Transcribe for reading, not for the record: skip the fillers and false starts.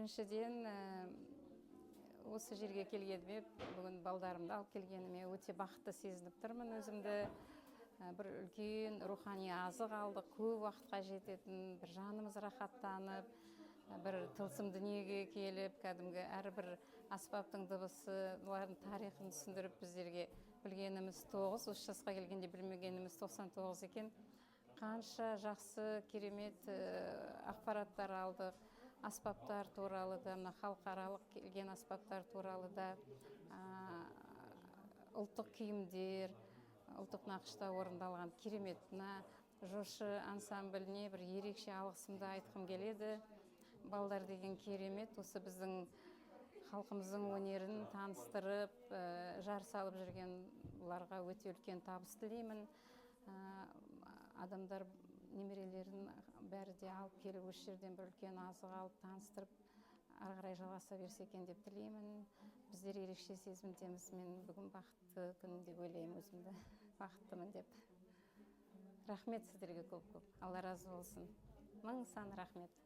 Біріншіден, осы жерге келгеніме, бүгін балдарымды алып келгеніме өте бақытты сезініп тұрмын өзімді. Бір үлкен рухани азық алдық, көп уақытқа жететін, бір жанымыз рахаттанып, бір тылсым дүниеге келіп, кәдімгі әрбір аспаптың дыбысы, олардың тарихын түсіндіріп біздерге білгеніміз 9, осы жасқа келгенде білмегеніміз 99 екен. Қанша жақсы керемет ақпараттар алдық, аспаптар туралы да, халықаралық келген аспаптар туралы да, ұлттық киімдер, ұлттық нақышта орындалған керемет. Жошы ансамбліне бір ерекше алғысымды айтқым келеді. Балдар деген керемет, осы біздің халқымыздың өнерін таныстырып, жар салып жүрген бұларға өте үлкен табыс тілеймін. Адамдар немерелерін бәрі де алып келіп, осы жерден бір үлкен азық алып таныстырып, ары қарай жалғаса берсе екен деп тілеймін. Біздер ерекше сезімдеміз. Мен бүгін бақытты күн деп ойлаймын өзімді. Бақыттымын деп. Рахмет сіздерге көп-көп. Алла разы болсын. Мың сан рахмет.